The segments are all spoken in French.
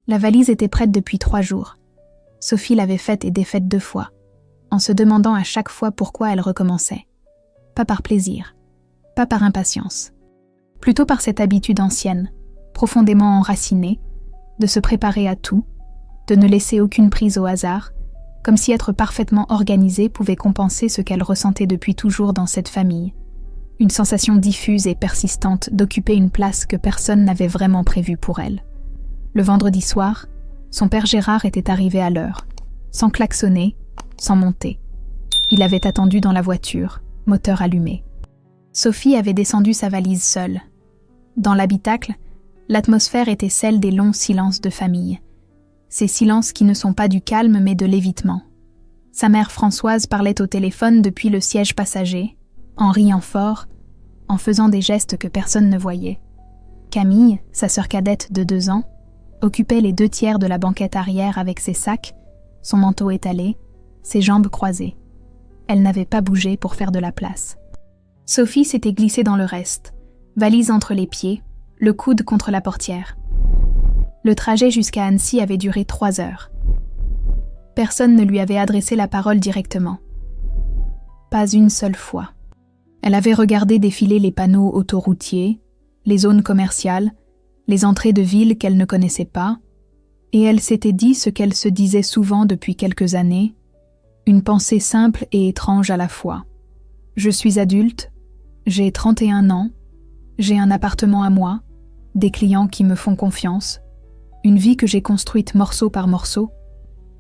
La valise était prête depuis 3 jours. Sophie l'avait faite et défaite 2 fois, en se demandant à chaque fois pourquoi elle recommençait. Pas par plaisir, pas par impatience. Plutôt par cette habitude ancienne, profondément enracinée, de se préparer à tout, de ne laisser aucune prise au hasard, comme si être parfaitement organisée pouvait compenser ce qu'elle ressentait depuis toujours dans cette famille. Une sensation diffuse et persistante d'occuper une place que personne n'avait vraiment prévue pour elle. Le vendredi soir, son père Gérard était arrivé à l'heure, sans klaxonner, sans monter. Il avait attendu dans la voiture, moteur allumé. Sophie avait descendu sa valise seule. Dans l'habitacle, l'atmosphère était celle des longs silences de famille. Ces silences qui ne sont pas du calme mais de l'évitement. Sa mère Françoise parlait au téléphone depuis le siège passager, en riant fort, en faisant des gestes que personne ne voyait. Camille, sa sœur cadette de 2 ans, occupait les 2 tiers de la banquette arrière avec ses sacs, son manteau étalé, ses jambes croisées. Elle n'avait pas bougé pour faire de la place. Sophie s'était glissée dans le reste, valise entre les pieds, le coude contre la portière. Le trajet jusqu'à Annecy avait duré 3 heures. Personne ne lui avait adressé la parole directement. Pas une seule fois. Elle avait regardé défiler les panneaux autoroutiers, les zones commerciales, les entrées de ville qu'elle ne connaissait pas, et elle s'était dit ce qu'elle se disait souvent depuis quelques années, une pensée simple et étrange à la fois. Je suis adulte, j'ai 31 ans, j'ai un appartement à moi, des clients qui me font confiance, une vie que j'ai construite morceau par morceau,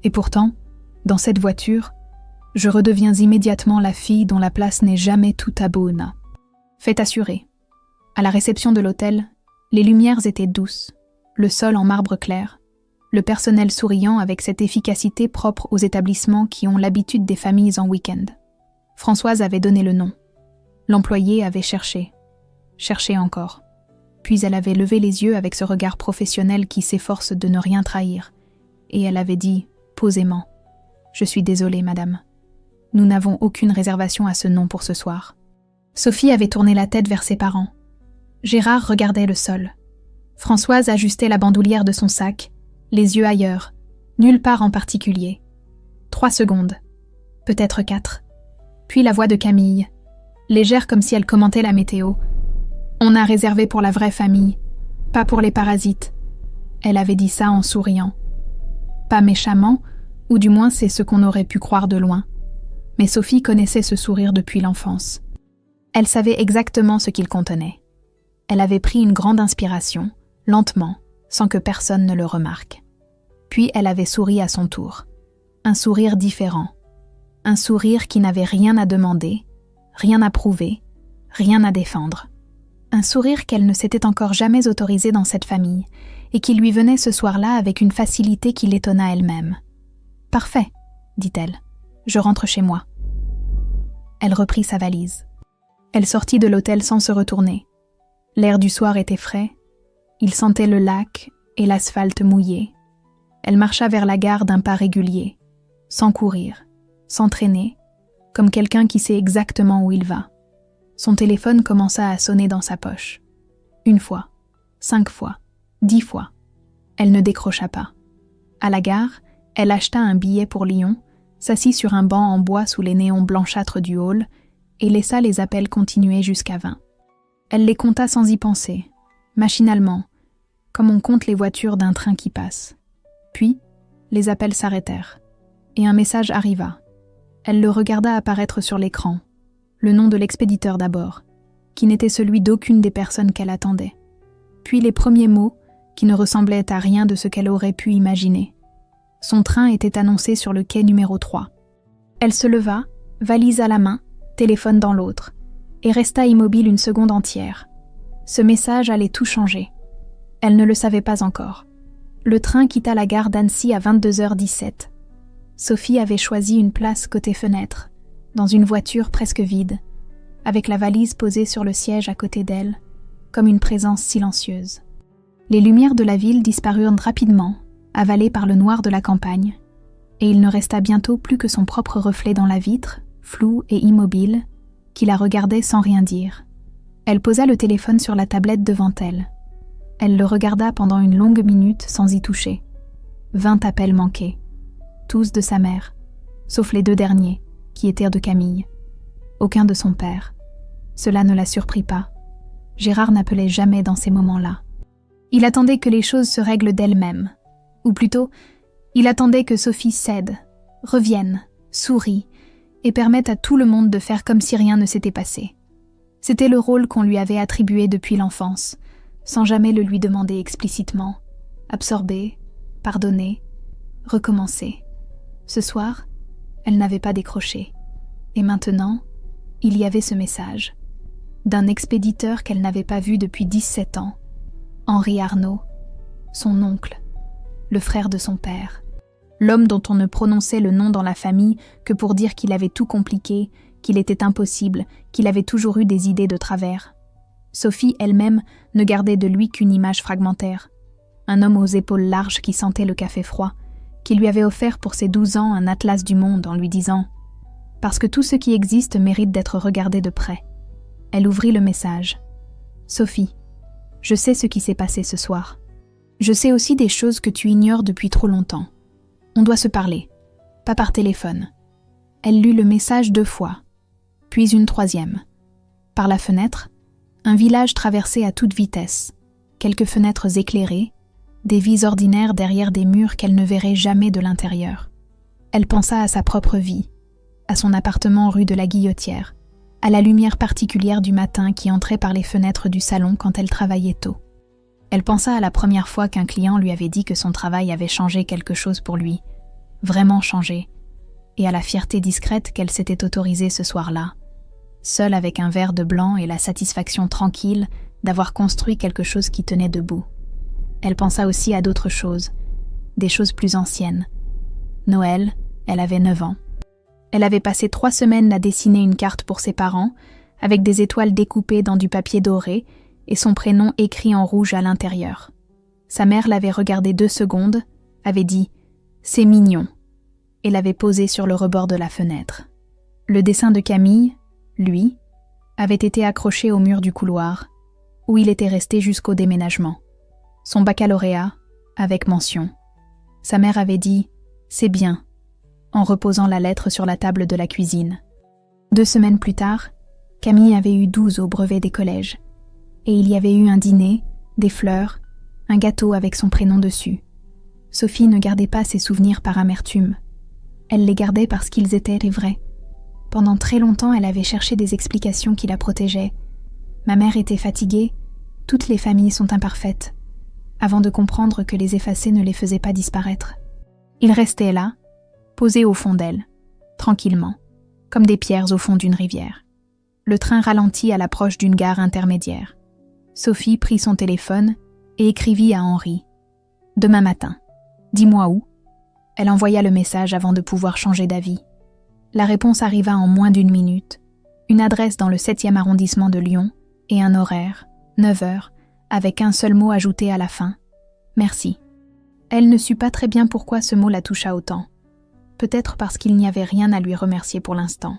et pourtant, dans cette voiture, je redeviens immédiatement la fille dont la place n'est jamais tout à Beauna. Fait assurer. À la réception de l'hôtel, les lumières étaient douces, le sol en marbre clair, le personnel souriant avec cette efficacité propre aux établissements qui ont l'habitude des familles en week-end. Françoise avait donné le nom. L'employé avait cherché encore. Puis elle avait levé les yeux avec ce regard professionnel qui s'efforce de ne rien trahir, et elle avait dit, posément, « Je suis désolée, madame. Nous n'avons aucune réservation à ce nom pour ce soir. » Sophie avait tourné la tête vers ses parents. Gérard regardait le sol. Françoise ajustait la bandoulière de son sac, les yeux ailleurs, nulle part en particulier. 3 secondes, peut-être 4. Puis la voix de Camille, légère comme si elle commentait la météo. « On a réservé pour la vraie famille, pas pour les parasites. » Elle avait dit ça en souriant. Pas méchamment, ou du moins c'est ce qu'on aurait pu croire de loin. Mais Sophie connaissait ce sourire depuis l'enfance. Elle savait exactement ce qu'il contenait. Elle avait pris une grande inspiration, lentement, sans que personne ne le remarque. Puis elle avait souri à son tour. Un sourire différent. Un sourire qui n'avait rien à demander, rien à prouver, rien à défendre. Un sourire qu'elle ne s'était encore jamais autorisé dans cette famille, et qui lui venait ce soir-là avec une facilité qui l'étonna elle-même. « Parfait, » dit-elle. « Je rentre chez moi. » Elle reprit sa valise. Elle sortit de l'hôtel sans se retourner. L'air du soir était frais. Il sentait le lac et l'asphalte mouillé. Elle marcha vers la gare d'un pas régulier, sans courir, sans traîner, comme quelqu'un qui sait exactement où il va. Son téléphone commença à sonner dans sa poche. 1 fois, 5 fois, 10 fois. Elle ne décrocha pas. À la gare, elle acheta un billet pour Lyon, s'assit sur un banc en bois sous les néons blanchâtres du hall et laissa les appels continuer jusqu'à 20. Elle les compta sans y penser, machinalement, comme on compte les voitures d'un train qui passe. Puis, les appels s'arrêtèrent, et un message arriva. Elle le regarda apparaître sur l'écran, le nom de l'expéditeur d'abord, qui n'était celui d'aucune des personnes qu'elle attendait. Puis les premiers mots, qui ne ressemblaient à rien de ce qu'elle aurait pu imaginer. Son train était annoncé sur le quai numéro 3. Elle se leva, valise à la main, téléphone dans l'autre, et resta immobile une seconde entière. Ce message allait tout changer. Elle ne le savait pas encore. Le train quitta la gare d'Annecy à 22h17. Sophie avait choisi une place côté fenêtre, dans une voiture presque vide, avec la valise posée sur le siège à côté d'elle, comme une présence silencieuse. Les lumières de la ville disparurent rapidement, avalées par le noir de la campagne, et il ne resta bientôt plus que son propre reflet dans la vitre, flou et immobile, qui la regardait sans rien dire. Elle posa le téléphone sur la tablette devant elle. Elle le regarda pendant une longue minute sans y toucher. 20 appels manqués, tous de sa mère, sauf les 2 derniers, qui étaient de Camille. Aucun de son père. Cela ne la surprit pas. Gérard n'appelait jamais dans ces moments-là. Il attendait que les choses se règlent d'elles-mêmes. Ou plutôt, il attendait que Sophie cède, revienne, sourie, et permette à tout le monde de faire comme si rien ne s'était passé. C'était le rôle qu'on lui avait attribué depuis l'enfance, sans jamais le lui demander explicitement. Absorber, pardonner, recommencer. Ce soir, elle n'avait pas décroché. Et maintenant, il y avait ce message. D'un expéditeur qu'elle n'avait pas vu depuis 17 ans. Henri Arnaud, son oncle, le frère de son père. L'homme dont on ne prononçait le nom dans la famille que pour dire qu'il avait tout compliqué, qu'il était impossible, qu'il avait toujours eu des idées de travers. Sophie elle-même ne gardait de lui qu'une image fragmentaire. Un homme aux épaules larges qui sentait le café froid, qui lui avait offert pour ses 12 ans un atlas du monde en lui disant « Parce que tout ce qui existe mérite d'être regardé de près ». Elle ouvrit le message. « Sophie, je sais ce qui s'est passé ce soir. Je sais aussi des choses que tu ignores depuis trop longtemps. On doit se parler, pas par téléphone. » Elle lut le message 2 fois, puis une 3e. Par la fenêtre, un village traversé à toute vitesse, quelques fenêtres éclairées, des vies ordinaires derrière des murs qu'elle ne verrait jamais de l'intérieur. Elle pensa à sa propre vie, à son appartement rue de la Guillotière, à la lumière particulière du matin qui entrait par les fenêtres du salon quand elle travaillait tôt. Elle pensa à la première fois qu'un client lui avait dit que son travail avait changé quelque chose pour lui, vraiment changé, et à la fierté discrète qu'elle s'était autorisée ce soir-là, seule avec un verre de blanc et la satisfaction tranquille d'avoir construit quelque chose qui tenait debout. Elle pensa aussi à d'autres choses, des choses plus anciennes. Noël, elle avait 9 ans. Elle avait passé 3 semaines à dessiner une carte pour ses parents, avec des étoiles découpées dans du papier doré et son prénom écrit en rouge à l'intérieur. Sa mère l'avait regardé 2 secondes, avait dit « C'est mignon » et l'avait posé sur le rebord de la fenêtre. Le dessin de Camille, lui, avait été accroché au mur du couloir, où il était resté jusqu'au déménagement. Son baccalauréat, avec mention. Sa mère avait dit « C'est bien », en reposant la lettre sur la table de la cuisine. 2 semaines plus tard, Camille avait eu 12 au brevet des collèges, et il y avait eu un dîner, des fleurs, un gâteau avec son prénom dessus. Sophie ne gardait pas ses souvenirs par amertume. Elle les gardait parce qu'ils étaient vrais. Pendant très longtemps, elle avait cherché des explications qui la protégeaient. Ma mère était fatiguée, toutes les familles sont imparfaites, avant de comprendre que les effacer ne les faisait pas disparaître. Ils restaient là, posés au fond d'elle, tranquillement, comme des pierres au fond d'une rivière. Le train ralentit à l'approche d'une gare intermédiaire. Sophie prit son téléphone et écrivit à Henri. « Demain matin. Dis-moi où ?» Elle envoya le message avant de pouvoir changer d'avis. La réponse arriva en moins d'1 minute. Une adresse dans le 7e arrondissement de Lyon et un horaire, 9 heures, avec un seul mot ajouté à la fin. « Merci ». Elle ne sut pas très bien pourquoi ce mot la toucha autant. Peut-être parce qu'il n'y avait rien à lui remercier pour l'instant.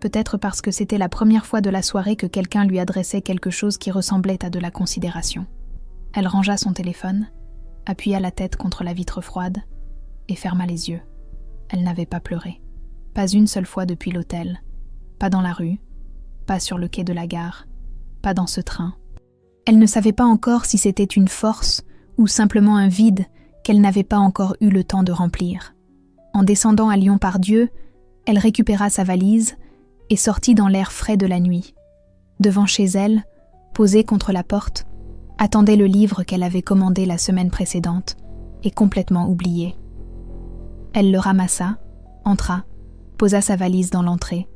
Peut-être parce que c'était la première fois de la soirée que quelqu'un lui adressait quelque chose qui ressemblait à de la considération. Elle rangea son téléphone, appuya la tête contre la vitre froide et ferma les yeux. Elle n'avait pas pleuré. Pas une seule fois depuis l'hôtel. Pas dans la rue, pas sur le quai de la gare, pas dans ce train. Elle ne savait pas encore si c'était une force ou simplement un vide qu'elle n'avait pas encore eu le temps de remplir. En descendant à Lyon-Part-Dieu, elle récupéra sa valise et sortit dans l'air frais de la nuit. Devant chez elle, posée contre la porte, attendait le livre qu'elle avait commandé la semaine précédente et complètement oublié. Elle le ramassa, entra, posa sa valise dans l'entrée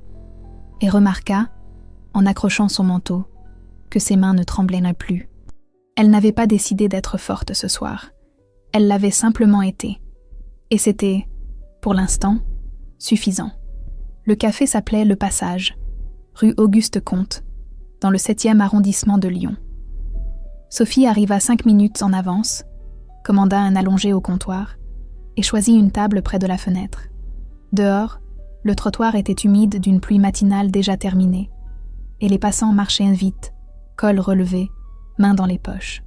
et remarqua, en accrochant son manteau, que ses mains ne tremblaient plus. Elle n'avait pas décidé d'être forte ce soir. Elle l'avait simplement été. Et c'était, pour l'instant, suffisant. Le café s'appelait Le Passage, rue Auguste-Comte, dans le 7e arrondissement de Lyon. Sophie arriva 5 minutes en avance, commanda un allongé au comptoir et choisit une table près de la fenêtre. Dehors, le trottoir était humide d'une pluie matinale déjà terminée, et les passants marchaient vite, col relevé, mains dans les poches.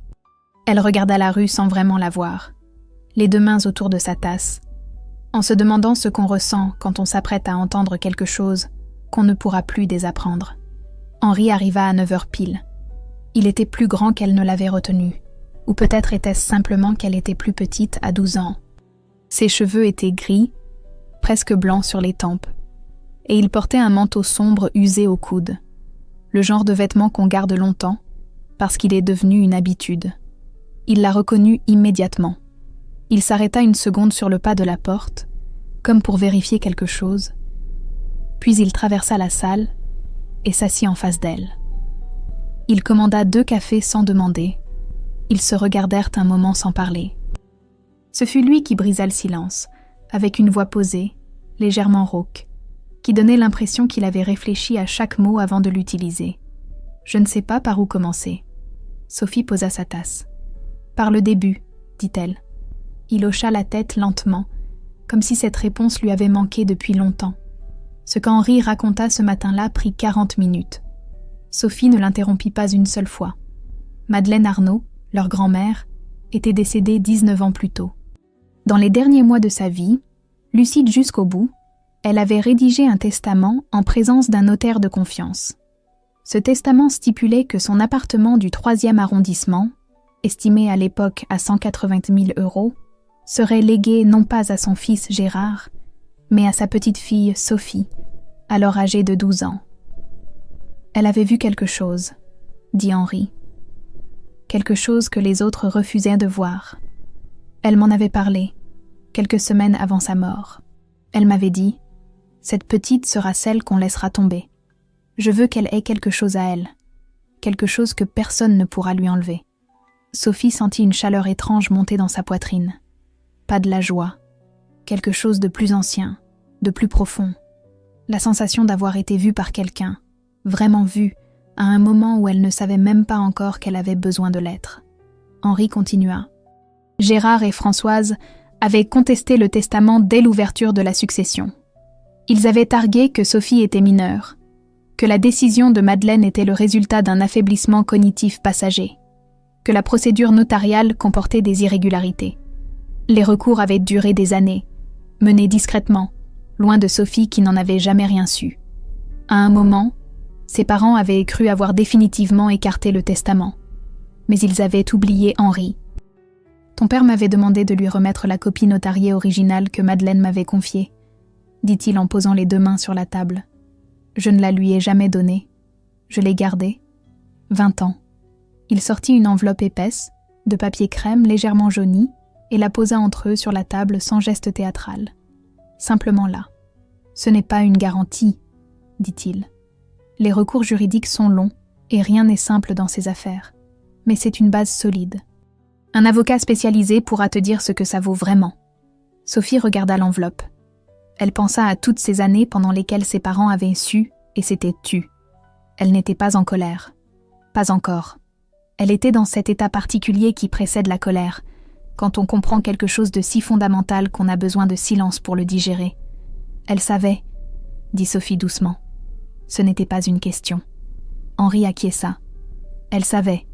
Elle regarda la rue sans vraiment la voir. les deux mains autour de sa tasse, en se demandant ce qu'on ressent quand on s'apprête à entendre quelque chose qu'on ne pourra plus désapprendre. Henri arriva à 9h pile. Il était plus grand qu'elle ne l'avait retenu, ou peut-être était-ce simplement qu'elle était plus petite à 12 ans. Ses cheveux étaient gris, presque blancs sur les tempes, et il portait un manteau sombre usé au coude, le genre de vêtement qu'on garde longtemps, parce qu'il est devenu une habitude. Il la reconnut immédiatement. Il s'arrêta une seconde sur le pas de la porte, comme pour vérifier quelque chose, puis il traversa la salle et s'assit en face d'elle. Il commanda 2 cafés sans demander. Ils se regardèrent un moment sans parler. Ce fut lui qui brisa le silence, avec une voix posée, légèrement rauque, qui donnait l'impression qu'il avait réfléchi à chaque mot avant de l'utiliser. « Je ne sais pas par où commencer. » Sophie posa sa tasse. « Par le début, » dit-elle. Il hocha la tête lentement, comme si cette réponse lui avait manqué depuis longtemps. Ce qu'Henri raconta ce matin-là prit 40 minutes. Sophie ne l'interrompit pas une seule fois. Madeleine Arnaud, leur grand-mère, était décédée 19 ans plus tôt. Dans les derniers mois de sa vie, lucide jusqu'au bout, elle avait rédigé un testament en présence d'un notaire de confiance. Ce testament stipulait que son appartement du 3e arrondissement, estimé à l'époque à 180 000 €, serait légué non pas à son fils Gérard, mais à sa petite-fille Sophie, alors âgée de 12 ans. Elle avait vu quelque chose, dit Henri. Quelque chose que les autres refusaient de voir. Elle m'en avait parlé, quelques semaines avant sa mort. Elle m'avait dit « Cette petite sera celle qu'on laissera tomber. Je veux qu'elle ait quelque chose à elle, quelque chose que personne ne pourra lui enlever. » Sophie sentit une chaleur étrange monter dans sa poitrine. Pas de la joie, quelque chose de plus ancien, de plus profond. La sensation d'avoir été vue par quelqu'un, vraiment vue, à un moment où elle ne savait même pas encore qu'elle avait besoin de l'être. Henri continua. Gérard et Françoise avaient contesté le testament dès l'ouverture de la succession. Ils avaient argué que Sophie était mineure, que la décision de Madeleine était le résultat d'un affaiblissement cognitif passager, que la procédure notariale comportait des irrégularités. Les recours avaient duré des années, menés discrètement, loin de Sophie qui n'en avait jamais rien su. À un moment, ses parents avaient cru avoir définitivement écarté le testament, mais ils avaient oublié Henri. Ton père m'avait demandé de lui remettre la copie notariée originale que Madeleine m'avait confiée, dit-il en posant les 2 mains sur la table. Je ne la lui ai jamais donnée. Je l'ai gardée. 20 ans. Il sortit une enveloppe épaisse, de papier crème légèrement jaunie, et la posa entre eux sur la table sans geste théâtral. Simplement là. Ce n'est pas une garantie, dit-il. Les recours juridiques sont longs, et rien n'est simple dans ces affaires. Mais c'est une base solide. Un avocat spécialisé pourra te dire ce que ça vaut vraiment. Sophie regarda l'enveloppe. Elle pensa à toutes ces années pendant lesquelles ses parents avaient su et s'étaient tus. Elle n'était pas en colère. Pas encore. Elle était dans cet état particulier qui précède la colère, quand on comprend quelque chose de si fondamental qu'on a besoin de silence pour le digérer. Elle savait, dit Sophie doucement. Ce n'était pas une question. Henri acquiesça. Elle savait.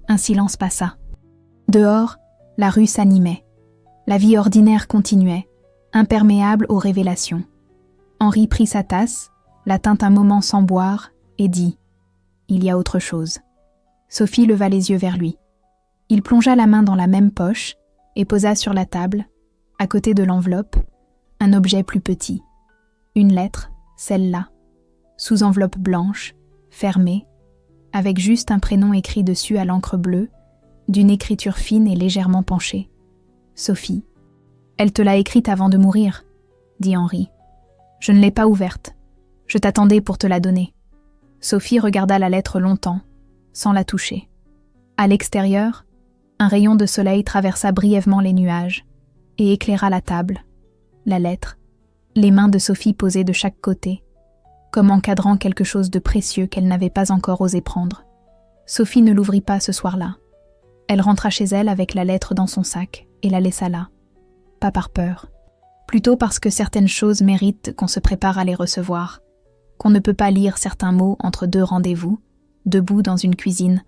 Un silence passa. Dehors, la rue s'animait. La vie ordinaire continuait, imperméable aux révélations. Henri prit sa tasse, la tint un moment sans boire, et dit « Il y a autre chose ». Sophie leva les yeux vers lui. Il plongea la main dans la même poche et posa sur la table, à côté de l'enveloppe, un objet plus petit. Une lettre, celle-là, sous enveloppe blanche, fermée, avec juste un prénom écrit dessus à l'encre bleue, d'une écriture fine et légèrement penchée. Sophie. Elle te l'a écrite avant de mourir, dit Henri. Je ne l'ai pas ouverte. Je t'attendais pour te la donner. Sophie regarda la lettre longtemps, sans la toucher. À l'extérieur, un rayon de soleil traversa brièvement les nuages et éclaira la table, la lettre, les mains de Sophie posées de chaque côté, comme encadrant quelque chose de précieux qu'elle n'avait pas encore osé prendre. Sophie ne l'ouvrit pas ce soir-là. Elle rentra chez elle avec la lettre dans son sac et la laissa là. Pas par peur, plutôt parce que certaines choses méritent qu'on se prépare à les recevoir, qu'on ne peut pas lire certains mots entre 2 rendez-vous, debout dans une cuisine,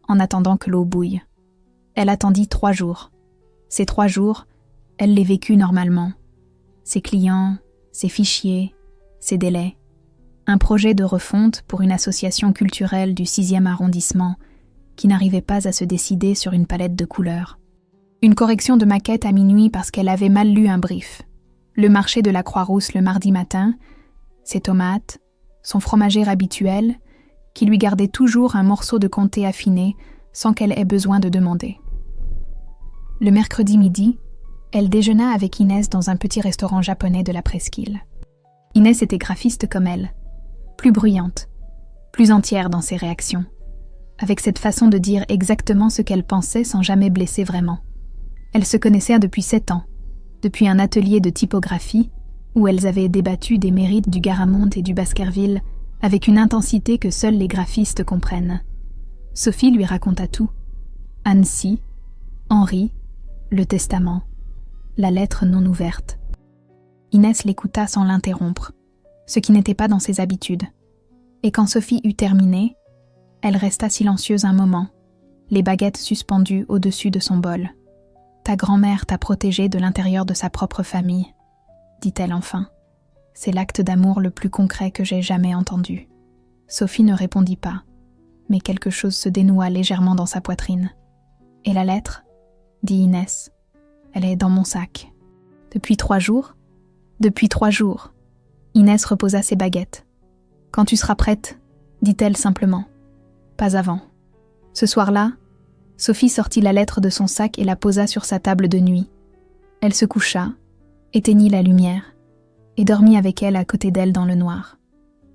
en attendant que l'eau bouille. Elle attendit 3 jours. Ces 3 jours, Elle les vécut normalement. Ses clients, ses fichiers, ses délais. Un projet de refonte pour une association culturelle du 6e arrondissement qui n'arrivait pas à se décider sur une palette de couleurs. Une correction de maquette à minuit parce qu'elle avait mal lu un brief. Le marché de la Croix-Rousse le mardi matin, ses tomates, son fromager habituel, qui lui gardait toujours un morceau de comté affiné sans qu'elle ait besoin de demander. Le mercredi midi, elle déjeuna avec Inès dans un petit restaurant japonais de la presqu'île. Inès était graphiste comme elle, plus bruyante, plus entière dans ses réactions, avec cette façon de dire exactement ce qu'elle pensait sans jamais blesser vraiment. Elles se connaissaient depuis 7 ans, depuis un atelier de typographie où elles avaient débattu des mérites du Garamond et du Baskerville avec une intensité que seuls les graphistes comprennent. Sophie lui raconta tout. Annecy, Henri, le testament, la lettre non ouverte. Inès l'écouta sans l'interrompre, ce qui n'était pas dans ses habitudes. Et quand Sophie eut terminé, elle resta silencieuse un moment, les baguettes suspendues au-dessus de son bol. « Ta grand-mère t'a protégée de l'intérieur de sa propre famille, » dit-elle enfin. « C'est l'acte d'amour le plus concret que j'ai jamais entendu. » Sophie ne répondit pas, mais quelque chose se dénoua légèrement dans sa poitrine. « Et la lettre ?» dit Inès. « Elle est dans mon sac. »« Depuis 3 jours ?»« Depuis 3 jours. » Inès reposa ses baguettes. « Quand tu seras prête ?» dit-elle simplement. « Pas avant. » Ce soir-là, Sophie sortit la lettre de son sac et la posa sur sa table de nuit. Elle se coucha, éteignit la lumière, et dormit avec elle à côté d'elle dans le noir.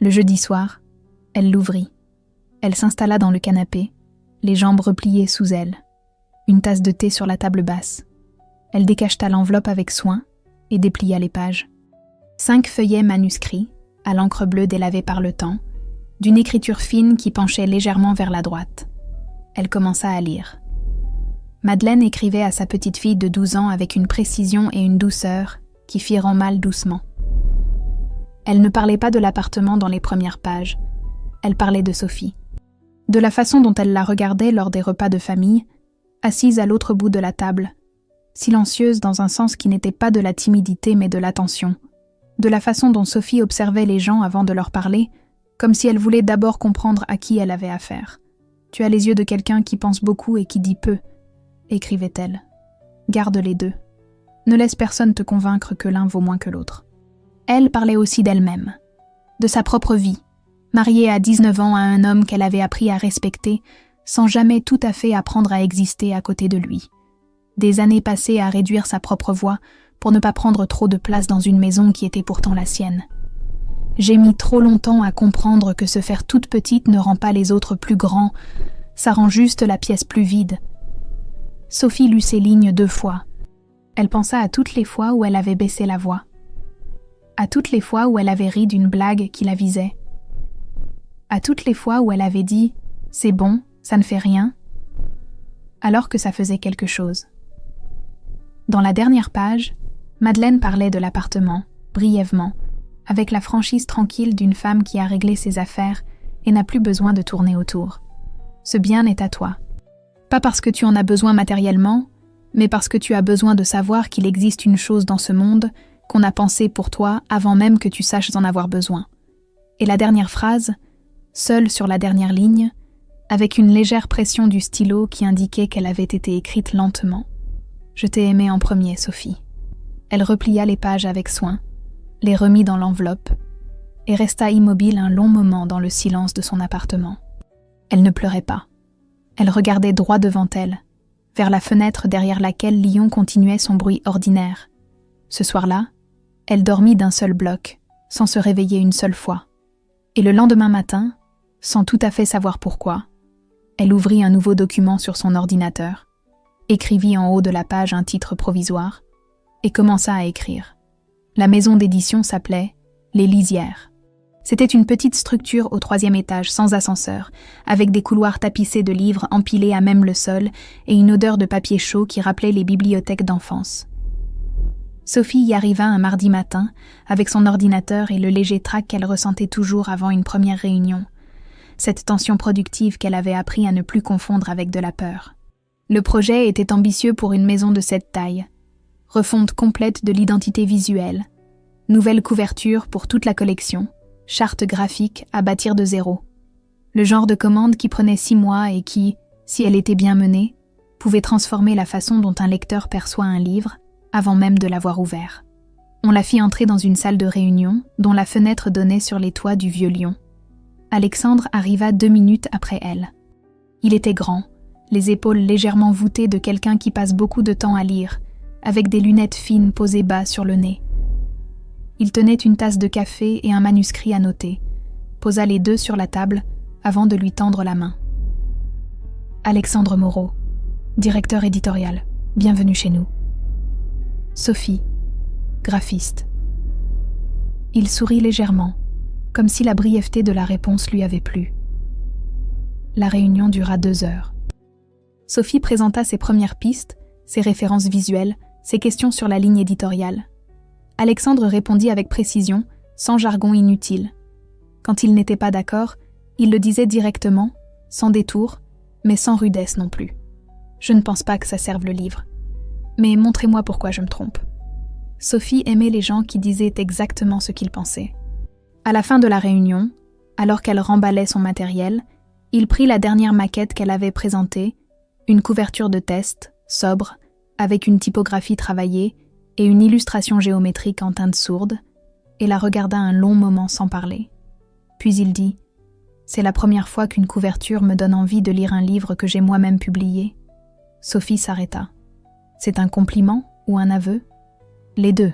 Le jeudi soir, elle l'ouvrit. Elle s'installa dans le canapé, les jambes repliées sous elle, une tasse de thé sur la table basse. Elle décacheta l'enveloppe avec soin et déplia les pages. 5 feuillets manuscrits, à l'encre bleue délavée par le temps, d'une écriture fine qui penchait légèrement vers la droite. Elle commença à lire. Madeleine écrivait à sa petite fille de 12 ans avec une précision et une douceur qui firent mal doucement. Elle ne parlait pas de l'appartement dans les premières pages. Elle parlait de Sophie. De la façon dont elle la regardait lors des repas de famille, assise à l'autre bout de la table, silencieuse dans un sens qui n'était pas de la timidité mais de l'attention. De la façon dont Sophie observait les gens avant de leur parler, comme si elle voulait d'abord comprendre à qui elle avait affaire. « Tu as les yeux de quelqu'un qui pense beaucoup et qui dit peu », écrivait-elle. « Garde les deux. Ne laisse personne te convaincre que l'un vaut moins que l'autre. » Elle parlait aussi d'elle-même, de sa propre vie, mariée à 19 ans à un homme qu'elle avait appris à respecter, sans jamais tout à fait apprendre à exister à côté de lui. Des années passées à réduire sa propre voix pour ne pas prendre trop de place dans une maison qui était pourtant la sienne. J'ai mis trop longtemps à comprendre que se faire toute petite ne rend pas les autres plus grands, ça rend juste la pièce plus vide. Sophie lut ces lignes 2 fois. Elle pensa à toutes les fois où elle avait baissé la voix, à toutes les fois où elle avait ri d'une blague qui la visait, à toutes les fois où elle avait dit « c'est bon, ça ne fait rien », alors que ça faisait quelque chose. Dans la dernière page, Madeleine parlait de l'appartement, brièvement, avec la franchise tranquille d'une femme qui a réglé ses affaires et n'a plus besoin de tourner autour. Ce bien est à toi. Pas parce que tu en as besoin matériellement, mais parce que tu as besoin de savoir qu'il existe une chose dans ce monde qu'on a pensée pour toi avant même que tu saches en avoir besoin. Et la dernière phrase, seule sur la dernière ligne, avec une légère pression du stylo qui indiquait qu'elle avait été écrite lentement. « Je t'ai aimée en premier, Sophie. » Elle replia les pages avec soin, les remit dans l'enveloppe, et resta immobile un long moment dans le silence de son appartement. Elle ne pleurait pas. Elle regardait droit devant elle, vers la fenêtre derrière laquelle Lyon continuait son bruit ordinaire. Ce soir-là, elle dormit d'un seul bloc, sans se réveiller une seule fois. Et le lendemain matin, sans tout à fait savoir pourquoi, elle ouvrit un nouveau document sur son ordinateur, écrivit en haut de la page un titre provisoire, et commença à écrire. La maison d'édition s'appelait « Les Lisières ». C'était une petite structure au 3e étage sans ascenseur, avec des couloirs tapissés de livres empilés à même le sol et une odeur de papier chaud qui rappelait les bibliothèques d'enfance. Sophie y arriva un mardi matin, avec son ordinateur et le léger trac qu'elle ressentait toujours avant une première réunion, cette tension productive qu'elle avait appris à ne plus confondre avec de la peur. Le projet était ambitieux pour une maison de cette taille. refonte complète de l'identité visuelle, nouvelle couverture pour toute la collection, charte graphique à bâtir de zéro. Le genre de commande qui prenait 6 mois et qui, si elle était bien menée, pouvait transformer la façon dont un lecteur perçoit un livre avant même de l'avoir ouvert. On la fit entrer dans une salle de réunion dont la fenêtre donnait sur les toits du Vieux Lyon. Alexandre arriva 2 minutes après elle. Il était grand, les épaules légèrement voûtées de quelqu'un qui passe beaucoup de temps à lire, avec des lunettes fines posées bas sur le nez. Il tenait une tasse de café et un manuscrit à noter, posa les deux sur la table avant de lui tendre la main. Alexandre Moreau, directeur éditorial, bienvenue chez nous. Sophie, graphiste. Il sourit légèrement, comme si la brièveté de la réponse lui avait plu. La réunion dura 2 heures. Sophie présenta ses premières pistes, ses références visuelles, ses questions sur la ligne éditoriale. Alexandre répondit avec précision, sans jargon inutile. Quand il n'était pas d'accord, il le disait directement, sans détour, mais sans rudesse non plus. Je ne pense pas que ça serve le livre. Mais montrez-moi pourquoi je me trompe. Sophie aimait les gens qui disaient exactement ce qu'ils pensaient. À la fin de la réunion, alors qu'elle remballait son matériel, il prit la dernière maquette qu'elle avait présentée, une couverture de test, sobre, avec une typographie travaillée et une illustration géométrique en teinte sourde, et la regarda un long moment sans parler. Puis il dit « C'est la première fois qu'une couverture me donne envie de lire un livre que j'ai moi-même publié. » Sophie s'arrêta. « C'est un compliment ou un aveu ?»« Les deux, »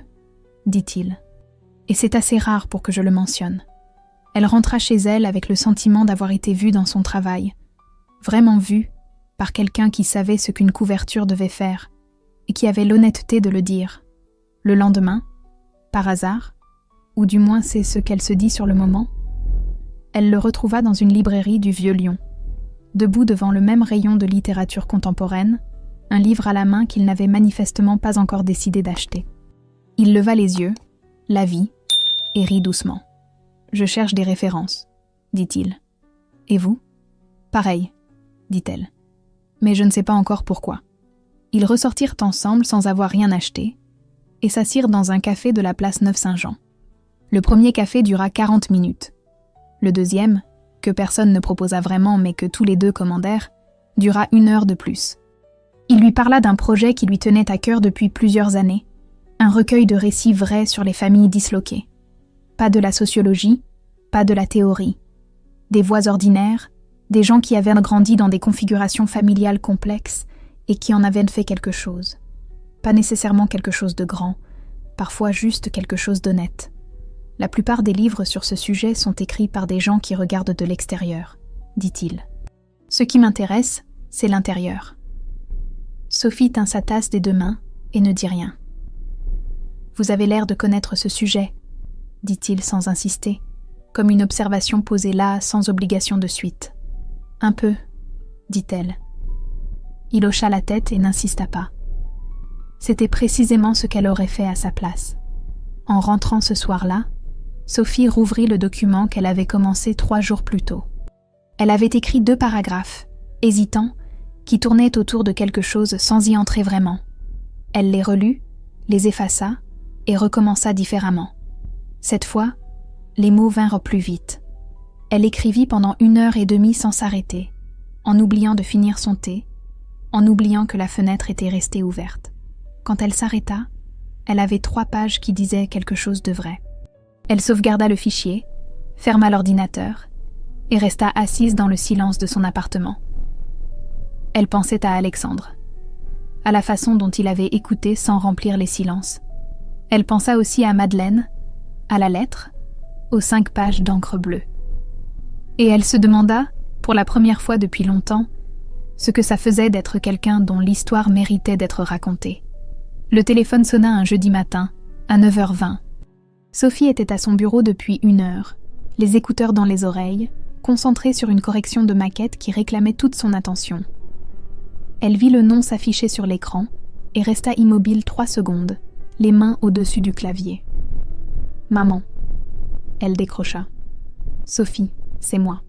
dit-il. « Et c'est assez rare pour que je le mentionne. » Elle rentra chez elle avec le sentiment d'avoir été vue dans son travail, vraiment vue par quelqu'un qui savait ce qu'une couverture devait faire et qui avait l'honnêteté de le dire. Le lendemain, par hasard, ou du moins c'est ce qu'elle se dit sur le moment, elle le retrouva dans une librairie du Vieux Lyon, debout devant le même rayon de littérature contemporaine, un livre à la main qu'il n'avait manifestement pas encore décidé d'acheter. Il leva les yeux, la vit, et rit doucement. « Je cherche des références, » dit-il. « Et vous ?»« Pareil, » dit-elle. « Mais je ne sais pas encore pourquoi. » Ils ressortirent ensemble sans avoir rien acheté et s'assirent dans un café de la place Neuve-Saint-Jean. Le premier café dura 40 minutes. Le deuxième, que personne ne proposa vraiment mais que tous les deux commandèrent, dura 1 heure de plus. Il lui parla d'un projet qui lui tenait à cœur depuis plusieurs années, un recueil de récits vrais sur les familles disloquées. Pas de la sociologie, pas de la théorie. Des voix ordinaires, des gens qui avaient grandi dans des configurations familiales complexes et qui en avaient fait quelque chose. Pas nécessairement quelque chose de grand, parfois juste quelque chose d'honnête. La plupart des livres sur ce sujet sont écrits par des gens qui regardent de l'extérieur, dit-il. Ce qui m'intéresse, c'est l'intérieur. Sophie tint sa tasse des 2 mains et ne dit rien. Vous avez l'air de connaître ce sujet, dit-il sans insister, comme une observation posée là sans obligation de suite. Un peu, dit-elle. Il hocha la tête et n'insista pas. C'était précisément ce qu'elle aurait fait à sa place. En rentrant ce soir-là, Sophie rouvrit le document qu'elle avait commencé 3 jours plus tôt. Elle avait écrit 2 paragraphes, hésitants, qui tournaient autour de quelque chose sans y entrer vraiment. Elle les relut, les effaça et recommença différemment. Cette fois, les mots vinrent plus vite. Elle écrivit pendant 1 heure et demie sans s'arrêter, en oubliant de finir son thé, en oubliant que la fenêtre était restée ouverte. Quand elle s'arrêta, elle avait 3 pages qui disaient quelque chose de vrai. Elle sauvegarda le fichier, ferma l'ordinateur et resta assise dans le silence de son appartement. Elle pensait à Alexandre, à la façon dont il avait écouté sans remplir les silences. Elle pensa aussi à Madeleine, à la lettre, aux 5 pages d'encre bleue. Et elle se demanda, pour la première fois depuis longtemps, ce que ça faisait d'être quelqu'un dont l'histoire méritait d'être racontée. Le téléphone sonna un jeudi matin, à 9h20. Sophie était à son bureau depuis 1 heure, les écouteurs dans les oreilles, concentrée sur une correction de maquette qui réclamait toute son attention. Elle vit le nom s'afficher sur l'écran et resta immobile 3 secondes, les mains au-dessus du clavier. « Maman !» Elle décrocha. « Sophie, c'est moi. »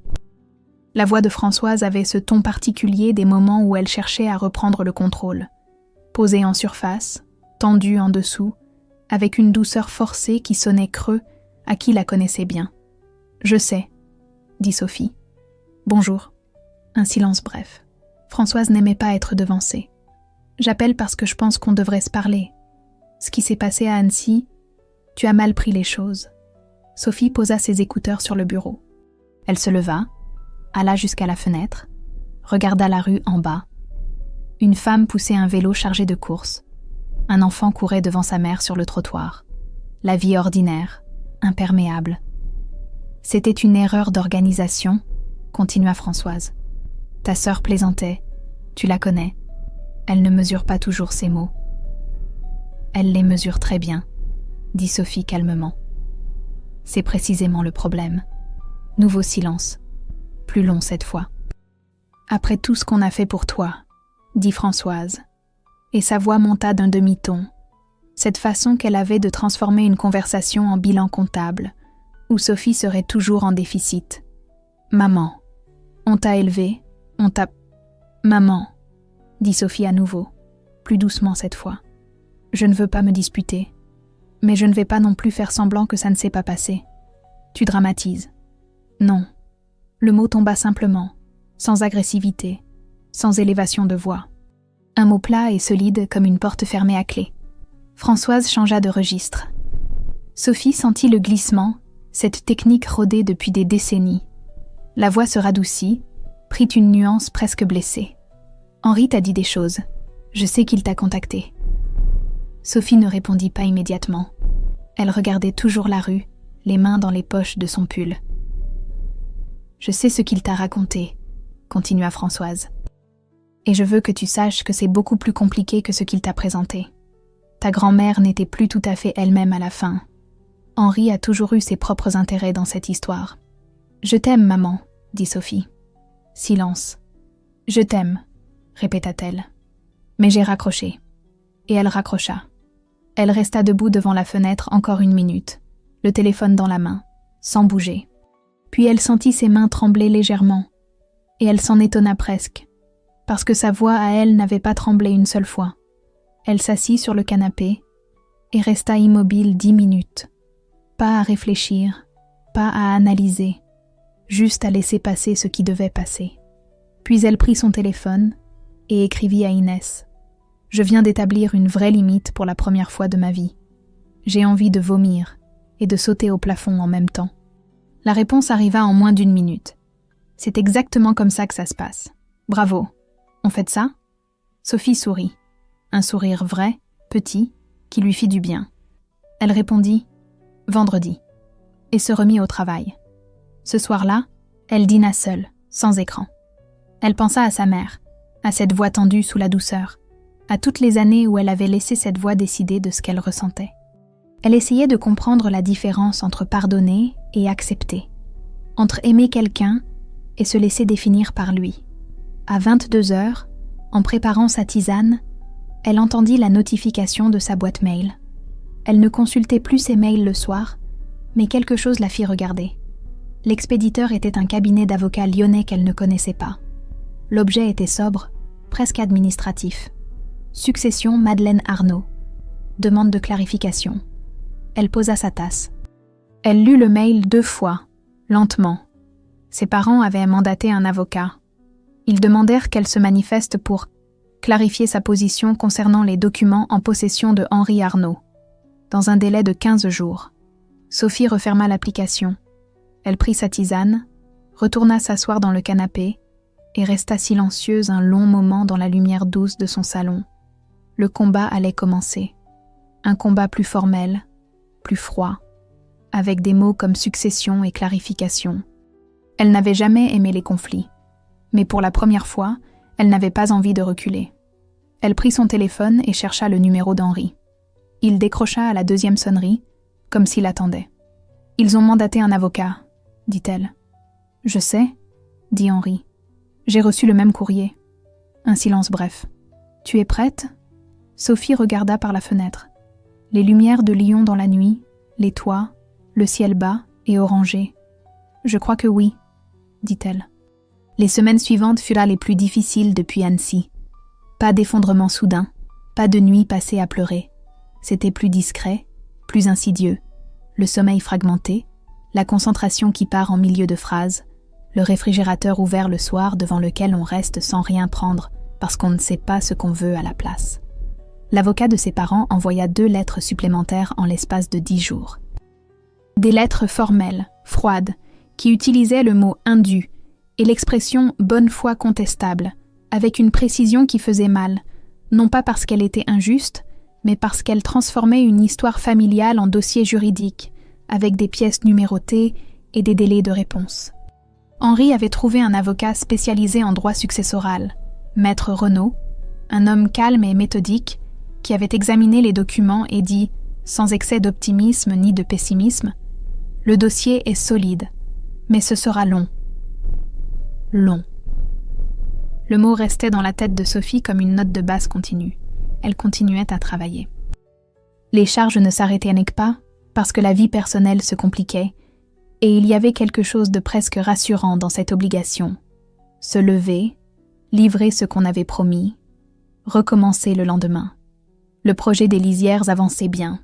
La voix de Françoise avait ce ton particulier des moments où elle cherchait à reprendre le contrôle. Posée en surface, tendu en dessous, avec une douceur forcée qui sonnait creux à qui la connaissait bien. « Je sais, » dit Sophie. « Bonjour. » Un silence bref. Françoise n'aimait pas être devancée. « J'appelle parce que je pense qu'on devrait se parler. Ce qui s'est passé à Annecy, tu as mal pris les choses. » Sophie posa ses écouteurs sur le bureau. Elle se leva, alla jusqu'à la fenêtre, regarda la rue en bas. Une femme poussait un vélo chargé de courses. Un enfant courait devant sa mère sur le trottoir. La vie ordinaire, imperméable. C'était une erreur d'organisation, continua Françoise. Ta sœur plaisantait, tu la connais. Elle ne mesure pas toujours ses mots. Elle les mesure très bien, dit Sophie calmement. C'est précisément le problème. Nouveau silence, plus long cette fois. Après tout ce qu'on a fait pour toi, dit Françoise, et sa voix monta d'un demi-ton, cette façon qu'elle avait de transformer une conversation en bilan comptable, où Sophie serait toujours en déficit. Maman, on t'a élevée, on t'a... Maman, dit Sophie à nouveau, plus doucement cette fois. Je ne veux pas me disputer, mais je ne vais pas non plus faire semblant que ça ne s'est pas passé. Tu dramatises. Non. Le mot tomba simplement, sans agressivité, sans élévation de voix. Un mot plat et solide comme une porte fermée à clé. Françoise changea de registre. Sophie sentit le glissement, cette technique rodée depuis des décennies. La voix se radoucit, prit une nuance presque blessée. Henri t'a dit des choses. Je sais qu'il t'a contacté. Sophie ne répondit pas immédiatement. Elle regardait toujours la rue, les mains dans les poches de son pull. Je sais ce qu'il t'a raconté, continua Françoise. Et je veux que tu saches que c'est beaucoup plus compliqué que ce qu'il t'a présenté. Ta grand-mère n'était plus tout à fait elle-même à la fin. Henri a toujours eu ses propres intérêts dans cette histoire. Je t'aime, maman, dit Sophie. Silence. Je t'aime, répéta-t-elle. Mais j'ai raccroché. Et elle raccrocha. Elle resta debout devant la fenêtre encore 1 minute, le téléphone dans la main, sans bouger. Puis elle sentit ses mains trembler légèrement, et elle s'en étonna presque, parce que sa voix à elle n'avait pas tremblé une seule fois. Elle s'assit sur le canapé et resta immobile 10 minutes. Pas à réfléchir, pas à analyser, juste à laisser passer ce qui devait passer. Puis elle prit son téléphone et écrivit à Inès. Je viens d'établir une vraie limite pour la première fois de ma vie. J'ai envie de vomir et de sauter au plafond en même temps. La réponse arriva en moins d'1 minute. C'est exactement comme ça que ça se passe. Bravo. On fait ça ? Sophie sourit. Un sourire vrai, petit, qui lui fit du bien. Elle répondit « Vendredi » et se remit au travail. Ce soir-là, elle dîna seule, sans écran. Elle pensa à sa mère, à cette voix tendue sous la douceur, à toutes les années où elle avait laissé cette voix décider de ce qu'elle ressentait. Elle essayait de comprendre la différence entre pardonner et accepter, entre aimer quelqu'un et se laisser définir par lui. À 22h, en préparant sa tisane, elle entendit la notification de sa boîte mail. Elle ne consultait plus ses mails le soir, mais quelque chose la fit regarder. L'expéditeur était un cabinet d'avocats lyonnais qu'elle ne connaissait pas. L'objet était sobre, presque administratif. Succession Madeleine Arnaud. Demande de clarification. Elle posa sa tasse. Elle lut le mail 2 fois, lentement. Ses parents avaient mandaté un avocat. Ils demandèrent qu'elle se manifeste pour clarifier sa position concernant les documents en possession de Henri Arnaud, dans un délai de 15 jours. Sophie referma l'application. Elle prit sa tisane, retourna s'asseoir dans le canapé et resta silencieuse un long moment dans la lumière douce de son salon. Le combat allait commencer. Un combat plus formel, plus froid, avec des mots comme succession et clarification. Elle n'avait jamais aimé les conflits, mais pour la première fois, elle n'avait pas envie de reculer. Elle prit son téléphone et chercha le numéro d'Henri. Il décrocha à la 2e sonnerie, comme s'il attendait. « Ils ont mandaté un avocat », dit-elle. « Je sais », dit Henri. « J'ai reçu le même courrier. » Un silence bref. « Tu es prête ?» Sophie regarda par la fenêtre. Les lumières de Lyon dans la nuit, les toits, le ciel bas et orangé. « Je crois que oui », dit-elle. Les semaines suivantes furent les plus difficiles depuis Annecy. Pas d'effondrement soudain, pas de nuit passée à pleurer. C'était plus discret, plus insidieux, le sommeil fragmenté, la concentration qui part en milieu de phrase, le réfrigérateur ouvert le soir devant lequel on reste sans rien prendre parce qu'on ne sait pas ce qu'on veut à la place. L'avocat de ses parents envoya 2 lettres supplémentaires en l'espace de 10 jours. Des lettres formelles, froides, qui utilisaient le mot « indu » et l'expression « bonne foi contestable », avec une précision qui faisait mal, non pas parce qu'elle était injuste, mais parce qu'elle transformait une histoire familiale en dossier juridique, avec des pièces numérotées et des délais de réponse. Henri avait trouvé un avocat spécialisé en droit successoral, Maître Renaud, un homme calme et méthodique, qui avait examiné les documents et dit, sans excès d'optimisme ni de pessimisme, « Le dossier est solide, mais ce sera long. » Long. Le mot restait dans la tête de Sophie comme une note de basse continue. Elle continuait à travailler. Les charges ne s'arrêtaient pas parce que la vie personnelle se compliquait et il y avait quelque chose de presque rassurant dans cette obligation. Se lever, livrer ce qu'on avait promis, recommencer le lendemain. Le projet des lisières avançait bien.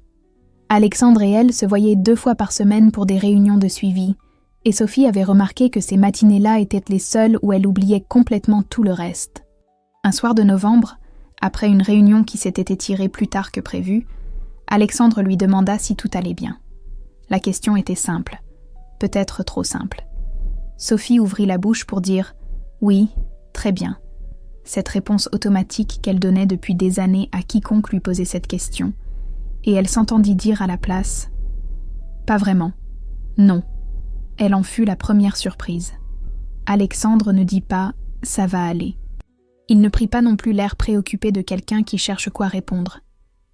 Alexandre et elle se voyaient 2 fois par semaine pour des réunions de suivi, et Sophie avait remarqué que ces matinées-là étaient les seules où elle oubliait complètement tout le reste. Un soir de novembre, après une réunion qui s'était étirée plus tard que prévu, Alexandre lui demanda si tout allait bien. La question était simple, peut-être trop simple. Sophie ouvrit la bouche pour dire « Oui, très bien ». Cette réponse automatique qu'elle donnait depuis des années à quiconque lui posait cette question, et elle s'entendit dire à la place « Pas vraiment, non ». Elle en fut la première surprise. Alexandre ne dit pas « ça va aller ». Il ne prit pas non plus l'air préoccupé de quelqu'un qui cherche quoi répondre.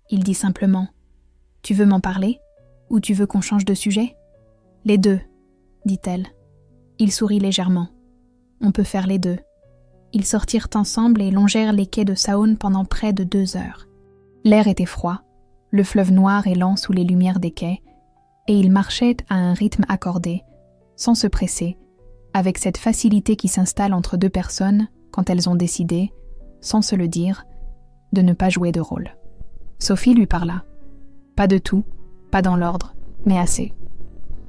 Il dit simplement « Tu veux m'en parler ? Ou tu veux qu'on change de sujet ?»« Les deux, » dit-elle. Il sourit légèrement. « On peut faire les deux. » Ils sortirent ensemble et longèrent les quais de Saône pendant près de 2 heures. L'air était froid, le fleuve noir et lent sous les lumières des quais, et ils marchaient à un rythme accordé, sans se presser, avec cette facilité qui s'installe entre 2 personnes quand elles ont décidé, sans se le dire, de ne pas jouer de rôle. Sophie lui parla. Pas de tout, pas dans l'ordre, mais assez.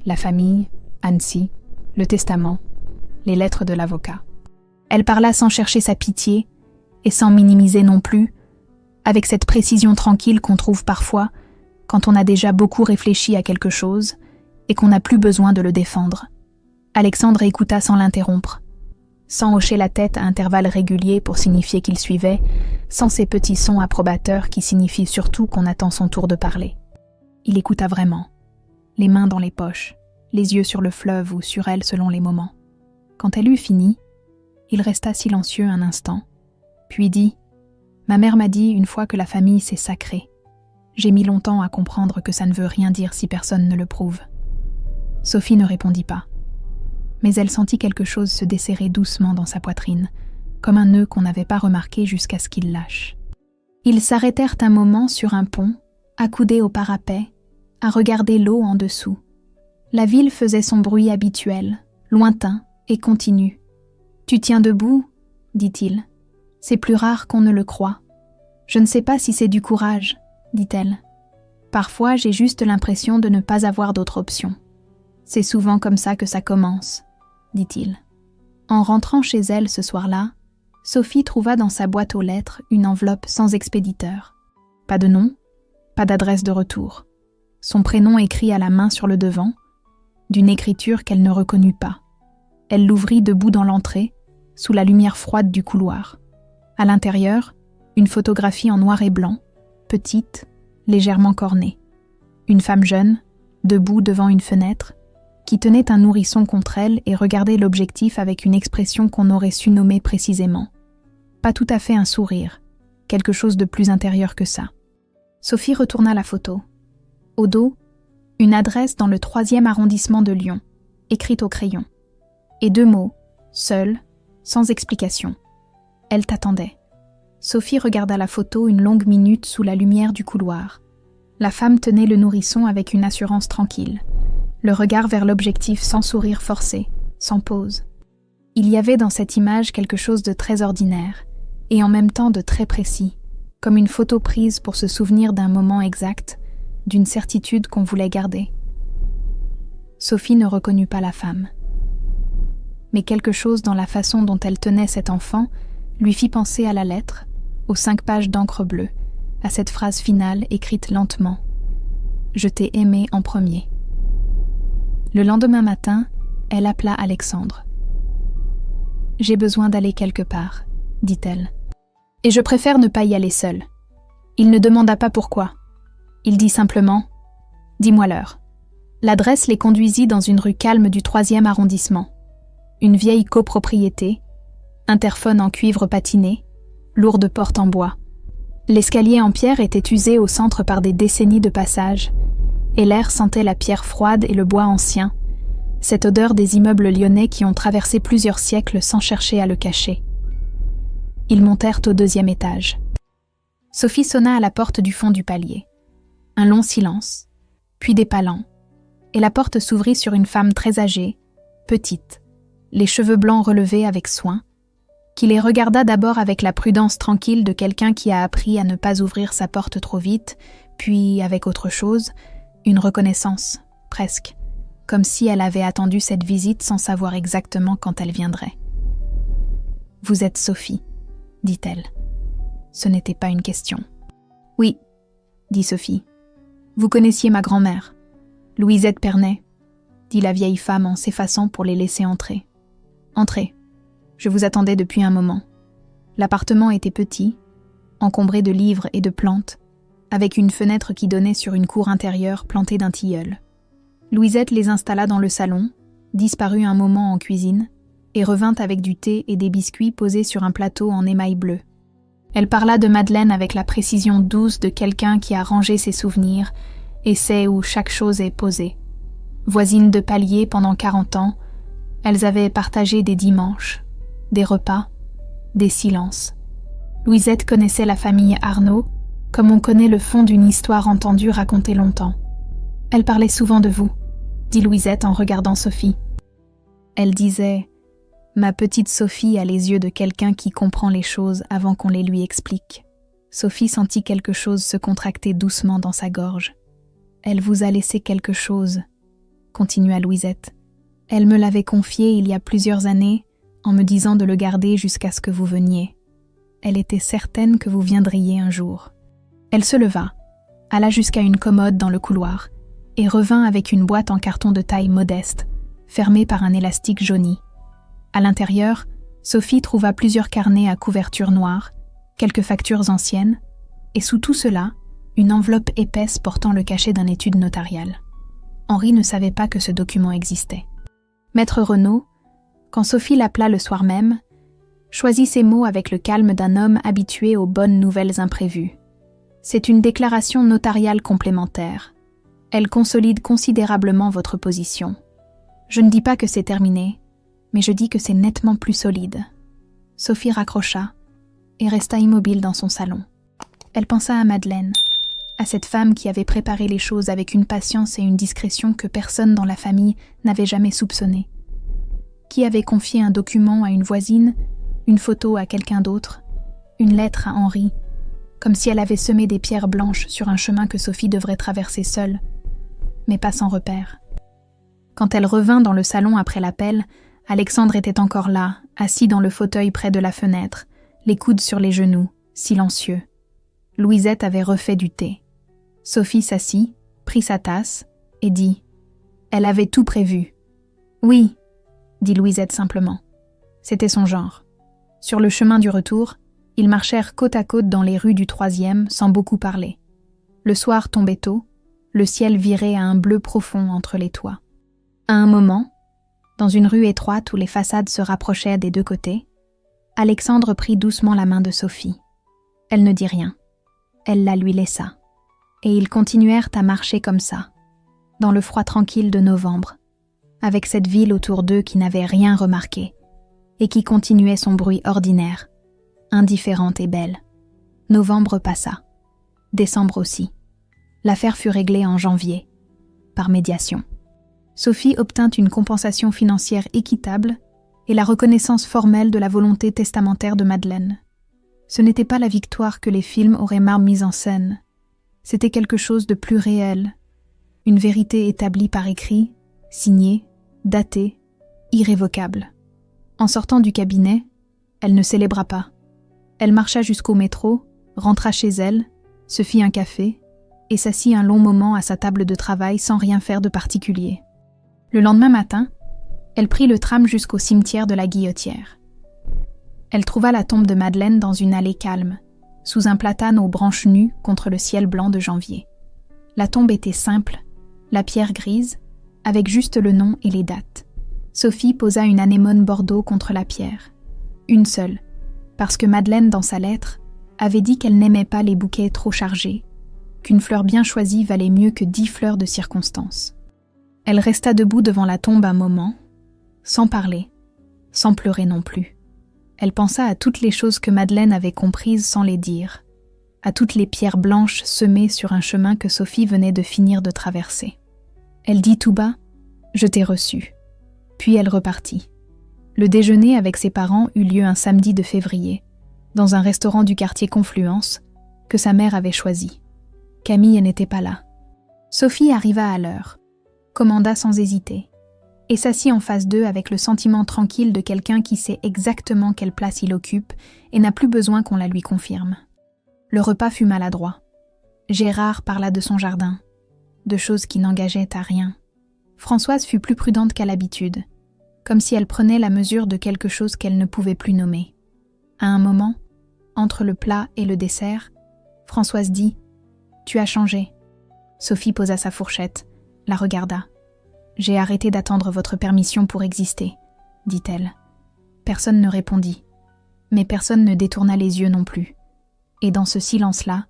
La famille, Annecy, le testament, les lettres de l'avocat. Elle parla sans chercher sa pitié et sans minimiser non plus, avec cette précision tranquille qu'on trouve parfois quand on a déjà beaucoup réfléchi à quelque chose et qu'on n'a plus besoin de le défendre. Alexandre écouta sans l'interrompre, sans hocher la tête à intervalles réguliers pour signifier qu'il suivait, sans ces petits sons approbateurs qui signifient surtout qu'on attend son tour de parler. Il écouta vraiment, les mains dans les poches, les yeux sur le fleuve ou sur elle selon les moments. Quand elle eut fini, il resta silencieux un instant, puis dit « Ma mère m'a dit une fois que la famille c'est sacré. J'ai mis longtemps à comprendre que ça ne veut rien dire si personne ne le prouve. » Sophie ne répondit pas, mais elle sentit quelque chose se desserrer doucement dans sa poitrine, comme un nœud qu'on n'avait pas remarqué jusqu'à ce qu'il lâche. Ils s'arrêtèrent un moment sur un pont, accoudés au parapet, à regarder l'eau en dessous. La ville faisait son bruit habituel, lointain et continu. « Tu tiens debout ?» dit-il. « C'est plus rare qu'on ne le croit. Je ne sais pas si c'est du courage, » dit-elle. « Parfois, j'ai juste l'impression de ne pas avoir d'autre option. C'est souvent comme ça que ça commence, » dit-il. En rentrant chez elle ce soir-là, Sophie trouva dans sa boîte aux lettres une enveloppe sans expéditeur. Pas de nom, pas d'adresse de retour. Son prénom écrit à la main sur le devant, d'une écriture qu'elle ne reconnut pas. Elle l'ouvrit debout dans l'entrée, sous la lumière froide du couloir. À l'intérieur, une photographie en noir et blanc, petite, légèrement cornée. Une femme jeune, debout devant une fenêtre, qui tenait un nourrisson contre elle et regardait l'objectif avec une expression qu'on aurait su nommer précisément. Pas tout à fait un sourire, quelque chose de plus intérieur que ça. Sophie retourna la photo. Au dos, une adresse dans le 3e arrondissement de Lyon, écrite au crayon. Et 2 mots, seuls, sans explication. Elle t'attendait. Sophie regarda la photo une longue minute sous la lumière du couloir. La femme tenait le nourrisson avec une assurance tranquille, le regard vers l'objectif sans sourire forcé, sans pause. Il y avait dans cette image quelque chose de très ordinaire, et en même temps de très précis, comme une photo prise pour se souvenir d'un moment exact, d'une certitude qu'on voulait garder. Sophie ne reconnut pas la femme. Mais quelque chose dans la façon dont elle tenait cet enfant lui fit penser à la lettre, aux 5 pages d'encre bleue, à cette phrase finale écrite lentement. « Je t'ai aimé en premier ». Le lendemain matin, elle appela Alexandre. « J'ai besoin d'aller quelque part », dit-elle. « Et je préfère ne pas y aller seule. » Il ne demanda pas pourquoi. Il dit simplement « Dis-moi l'heure ». L'adresse les conduisit dans une rue calme du 3e arrondissement. Une vieille copropriété, interphone en cuivre patiné, lourde porte en bois. L'escalier en pierre était usé au centre par des décennies de passage, et l'air sentait la pierre froide et le bois ancien, cette odeur des immeubles lyonnais qui ont traversé plusieurs siècles sans chercher à le cacher. Ils montèrent au 2e étage. Sophie sonna à la porte du fond du palier. Un long silence, puis des pas lents, et la porte s'ouvrit sur une femme très âgée, petite, les cheveux blancs relevés avec soin, qui les regarda d'abord avec la prudence tranquille de quelqu'un qui a appris à ne pas ouvrir sa porte trop vite, puis avec autre chose, une reconnaissance, presque, comme si elle avait attendu cette visite sans savoir exactement quand elle viendrait. « Vous êtes Sophie », dit-elle. Ce n'était pas une question. « Oui », dit Sophie. « Vous connaissiez ma grand-mère, Louisette Pernay », dit la vieille femme en s'effaçant pour les laisser entrer. « Entrez. Je vous attendais depuis un moment. » L'appartement était petit, encombré de livres et de plantes, avec une fenêtre qui donnait sur une cour intérieure plantée d'un tilleul. Louisette les installa dans le salon, disparut un moment en cuisine, et revint avec du thé et des biscuits posés sur un plateau en émail bleu. Elle parla de Madeleine avec la précision douce de quelqu'un qui a rangé ses souvenirs et sait où chaque chose est posée. Voisines de palier pendant 40 ans, elles avaient partagé des dimanches, des repas, des silences. Louisette connaissait la famille Arnaud, comme on connaît le fond d'une histoire entendue raconter longtemps. « Elle parlait souvent de vous », dit Louisette en regardant Sophie. Elle disait « Ma petite Sophie a les yeux de quelqu'un qui comprend les choses avant qu'on les lui explique. » Sophie sentit quelque chose se contracter doucement dans sa gorge. « Elle vous a laissé quelque chose », continua Louisette. « Elle me l'avait confié il y a plusieurs années, en me disant de le garder jusqu'à ce que vous veniez. Elle était certaine que vous viendriez un jour. » Elle se leva, alla jusqu'à une commode dans le couloir, et revint avec une boîte en carton de taille modeste, fermée par un élastique jauni. À l'intérieur, Sophie trouva plusieurs carnets à couverture noire, quelques factures anciennes, et sous tout cela, une enveloppe épaisse portant le cachet d'un étude notariale. Henri ne savait pas que ce document existait. Maître Renaud, quand Sophie l'appela le soir même, choisit ses mots avec le calme d'un homme habitué aux bonnes nouvelles imprévues. C'est une déclaration notariale complémentaire. Elle consolide considérablement votre position. Je ne dis pas que c'est terminé, mais je dis que c'est nettement plus solide. Sophie raccrocha et resta immobile dans son salon. Elle pensa à Madeleine, à cette femme qui avait préparé les choses avec une patience et une discrétion que personne dans la famille n'avait jamais soupçonnées. Qui avait confié un document à une voisine, une photo à quelqu'un d'autre, une lettre à Henri, comme si elle avait semé des pierres blanches sur un chemin que Sophie devrait traverser seule, mais pas sans repère. Quand elle revint dans le salon après l'appel, Alexandre était encore là, assis dans le fauteuil près de la fenêtre, les coudes sur les genoux, silencieux. Louisette avait refait du thé. Sophie s'assit, prit sa tasse et dit « Elle avait tout prévu. »« Oui », dit Louisette simplement. C'était son genre. Sur le chemin du retour, ils marchèrent côte à côte dans les rues du 3e sans beaucoup parler. Le soir tombait tôt, le ciel virait à un bleu profond entre les toits. À un moment, dans une rue étroite où les façades se rapprochaient des deux côtés, Alexandre prit doucement la main de Sophie. Elle ne dit rien. Elle la lui laissa. Et ils continuèrent à marcher comme ça, dans le froid tranquille de novembre, avec cette ville autour d'eux qui n'avait rien remarqué, et qui continuait son bruit ordinaire, indifférente et belle. Novembre passa. Décembre aussi. L'affaire fut réglée en janvier, par médiation. Sophie obtint une compensation financière équitable et la reconnaissance formelle de la volonté testamentaire de Madeleine. Ce n'était pas la victoire que les films auraient mal mise en scène. C'était quelque chose de plus réel, une vérité établie par écrit, signée, datée, irrévocable. En sortant du cabinet, elle ne célébra pas. Elle marcha jusqu'au métro, rentra chez elle, se fit un café et s'assit un long moment à sa table de travail sans rien faire de particulier. Le lendemain matin, elle prit le tram jusqu'au cimetière de la Guillotière. Elle trouva la tombe de Madeleine dans une allée calme, sous un platane aux branches nues contre le ciel blanc de janvier. La tombe était simple, la pierre grise, avec juste le nom et les dates. Sophie posa une anémone bordeaux contre la pierre. Une seule, parce que Madeleine, dans sa lettre, avait dit qu'elle n'aimait pas les bouquets trop chargés, qu'une fleur bien choisie valait mieux que 10 fleurs de circonstance. Elle resta debout devant la tombe un moment, sans parler, sans pleurer non plus. Elle pensa à toutes les choses que Madeleine avait comprises sans les dire, à toutes les pierres blanches semées sur un chemin que Sophie venait de finir de traverser. Elle dit tout bas « Je t'ai reçu ». Puis elle repartit. Le déjeuner avec ses parents eut lieu un samedi de février, dans un restaurant du quartier Confluence, que sa mère avait choisi. Camille n'était pas là. Sophie arriva à l'heure, commanda sans hésiter, et s'assit en face d'eux avec le sentiment tranquille de quelqu'un qui sait exactement quelle place il occupe et n'a plus besoin qu'on la lui confirme. Le repas fut maladroit. Gérard parla de son jardin, de choses qui n'engageaient à rien. Françoise fut plus prudente qu'à l'habitude, comme si elle prenait la mesure de quelque chose qu'elle ne pouvait plus nommer. À un moment, entre le plat et le dessert, Françoise dit « Tu as changé ». Sophie posa sa fourchette, la regarda. « J'ai arrêté d'attendre votre permission pour exister », dit-elle. Personne ne répondit, mais personne ne détourna les yeux non plus. Et dans ce silence-là,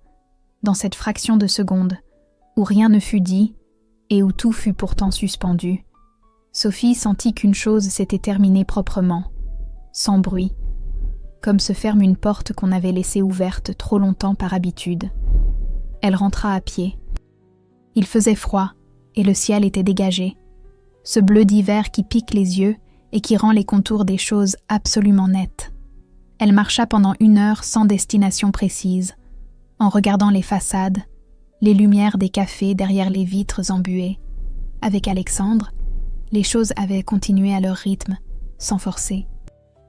dans cette fraction de seconde, où rien ne fut dit et où tout fut pourtant suspendu, Sophie sentit qu'une chose s'était terminée proprement, sans bruit, comme se ferme une porte qu'on avait laissée ouverte trop longtemps par habitude. Elle rentra à pied. Il faisait froid et le ciel était dégagé, ce bleu d'hiver qui pique les yeux et qui rend les contours des choses absolument nettes. Elle marcha pendant 1 heure sans destination précise, en regardant les façades, les lumières des cafés derrière les vitres embuées. Avec Alexandre, les choses avaient continué à leur rythme, sans forcer.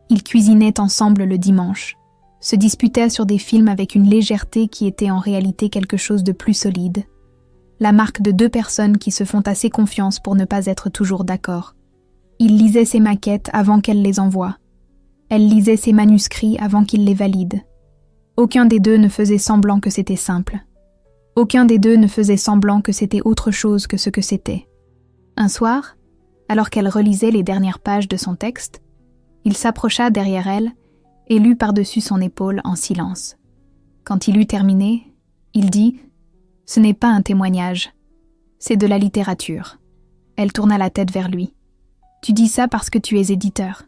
Ils cuisinaient ensemble le dimanche, se disputaient sur des films avec une légèreté qui était en réalité quelque chose de plus solide. La marque de 2 personnes qui se font assez confiance pour ne pas être toujours d'accord. Il lisait ses maquettes avant qu'elle les envoie. Elle lisait ses manuscrits avant qu'il les valide. Aucun des deux ne faisait semblant que c'était simple. Aucun des deux ne faisait semblant que c'était autre chose que ce que c'était. Un soir, alors qu'elle relisait les dernières pages de son texte, il s'approcha derrière elle et lut par-dessus son épaule en silence. Quand il eut terminé, il dit « Ce n'est pas un témoignage, c'est de la littérature. » Elle tourna la tête vers lui. « Tu dis ça parce que tu es éditeur. »«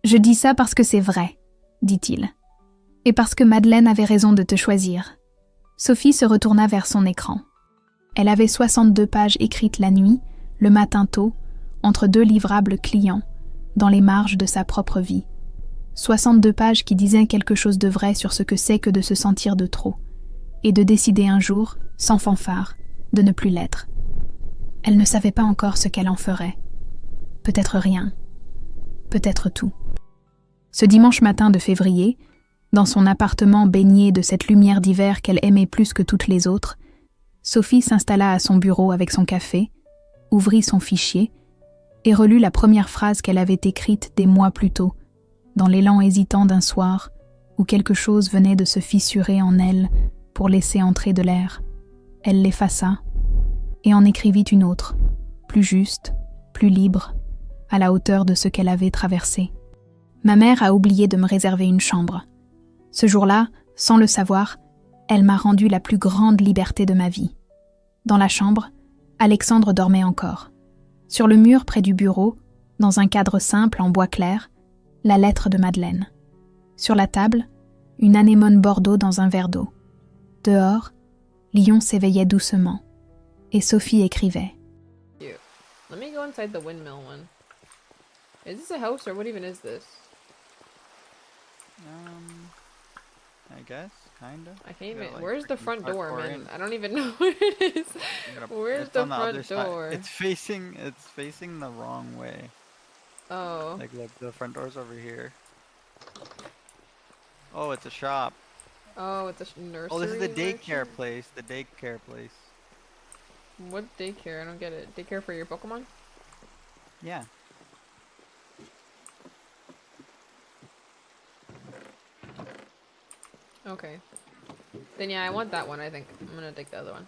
Je dis ça parce que c'est vrai, » dit-il. « Et parce que Madeleine avait raison de te choisir. » Sophie se retourna vers son écran. Elle avait 62 pages écrites la nuit, le matin tôt, entre 2 livrables clients, dans les marges de sa propre vie. 62 pages qui disaient quelque chose de vrai sur ce que c'est que de se sentir de trop, et de décider un jour, sans fanfare, de ne plus l'être. Elle ne savait pas encore ce qu'elle en ferait. Peut-être rien. Peut-être tout. Ce dimanche matin de février, dans son appartement baigné de cette lumière d'hiver qu'elle aimait plus que toutes les autres, Sophie s'installa à son bureau avec son café, ouvrit son fichier et relut la première phrase qu'elle avait écrite des mois plus tôt, dans l'élan hésitant d'un soir où quelque chose venait de se fissurer en elle pour laisser entrer de l'air. Elle l'effaça et en écrivit une autre, plus juste, plus libre, à la hauteur de ce qu'elle avait traversé. Ma mère a oublié de me réserver une chambre. Ce jour-là, sans le savoir, elle m'a rendu la plus grande liberté de ma vie. Dans la chambre, Alexandre dormait encore. Sur le mur près du bureau, dans un cadre simple en bois clair, la lettre de Madeleine. Sur la table, une anémone bordeaux dans un verre d'eau. Dehors, Lyon s'éveillait doucement, et Sophie écrivait. Let me go inside the windmill one. Is this a house or what even is this? I guess, kinda. I can't You even. gotta, like, Where's the freaking front door, parkour man? in. I don't even know where it is. Where's It's the on the other front side. door? It's facing the wrong way. Oh. Like, look, the front door's over here. Oh, it's a shop. Oh, it's a Oh, this is the nursery daycare merchant? place. The daycare place. What daycare? I don't get it. Daycare for your Pokemon? Yeah. Okay. Then yeah, I want that one, I think. I'm gonna take the other one.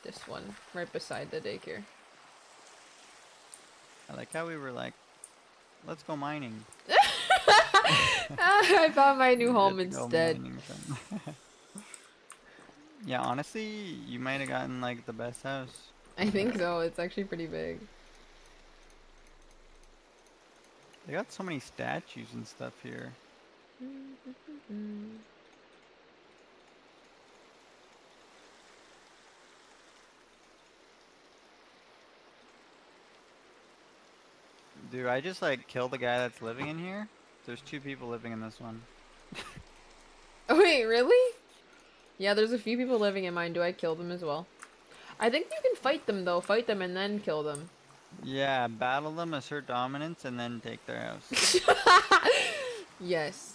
This one, right beside the daycare. I like how we were like, let's go mining. I found my new We home had to go instead. mining Yeah, honestly, you might have gotten like the best house. I think so. It's actually pretty big. They got so many statues and stuff here. Dude, I just like killed the guy that's living in here. There's 2 people living in this one. Oh wait, really? Yeah, there's a few people living in mine. Do I kill them as well? I think you can fight them though. Fight them and then kill them. Yeah, battle them, assert dominance, and then take their house. Yes.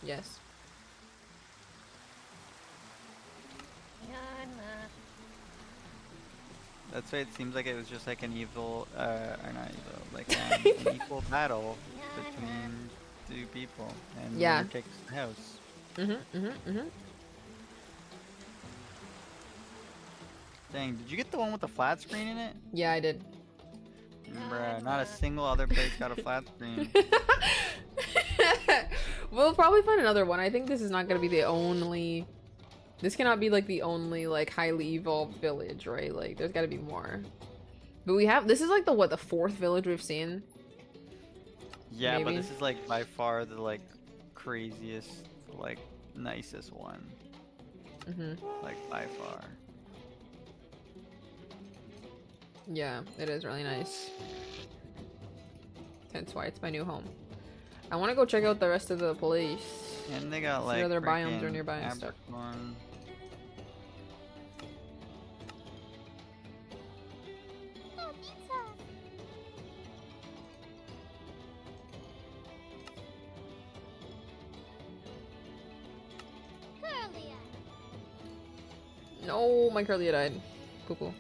Yes. That's why it seems like it was just like an evil, or not evil, like an equal battle between 2 people, and Yeah. winner takes the house. Mm-hmm. Dang, did you get the one with the flat screen in it? Yeah, I did. Bruh, not a single other place got a flat screen. We'll probably find another one. I think this is not gonna be the only. This cannot be like the only like highly evolved village, right? Like there's gotta be more. But we have. This is like the what, the 4th village we've seen. Yeah, but Maybe. this is like by far the like craziest, like nicest one. Like by far. Yeah, it is really nice. That's why it's my new home. I want to go check out the rest of the place. And they got See like other biomes are freaking nearby and stuff. Abercorn. No, my Curlia died. Poo poo.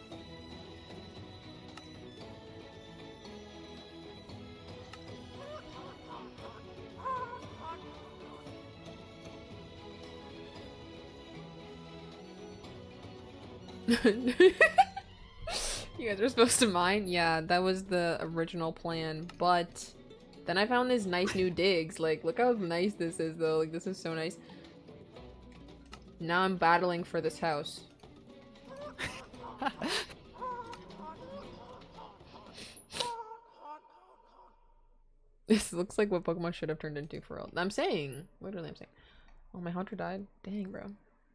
You guys are supposed to mine? Yeah, that was the original plan, but then I found this nice new digs. Like, look how nice this is though. Like, this is so nice. Now I'm battling for this house. This looks like what Pokemon should have turned into for real. I'm saying. Literally, I'm saying. Oh, my hunter died. Dang, bro.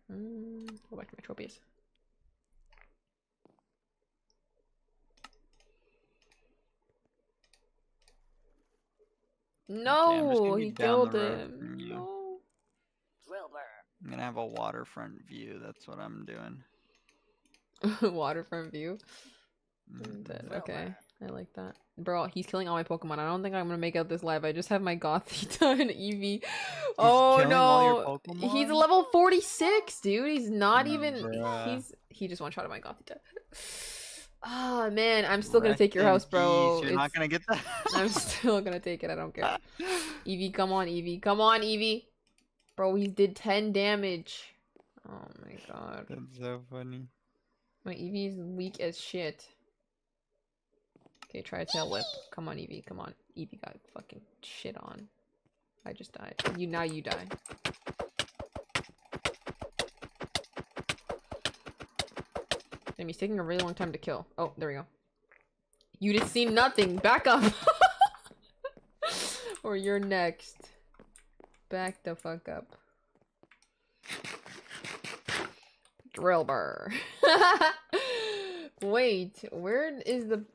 Go back to my trophies. No, Okay, he down killed the road him. from you. No. I'm gonna have a waterfront view. That's what I'm doing. Waterfront view. Mhm. Okay, I like that. Bro, he's killing all my Pokemon. I don't think I'm gonna make out this live. I just have my Gothita and Eevee. Oh killing all your no, Pokemon? he's level 46, dude. He's not even. Bruh. He just one-shotted my Gothita. Ah man, I'm still gonna Rest take your in house, bro. peace. You're not gonna get that. I'm still gonna take it. I don't care. Eevee, come on, Eevee. Come on, Eevee. Bro, he did 10 damage. Oh my god. That's so funny. My Eevee is weak as shit. Okay, try a tail whip. Come on, Eevee. Come on. Eevee got fucking shit on. I just died. Now you die. Damn, he's taking a really long time to kill. Oh, there we go. You just seen nothing. Back up. Or you're next. Back the fuck up. Drill burr. Wait, where is the...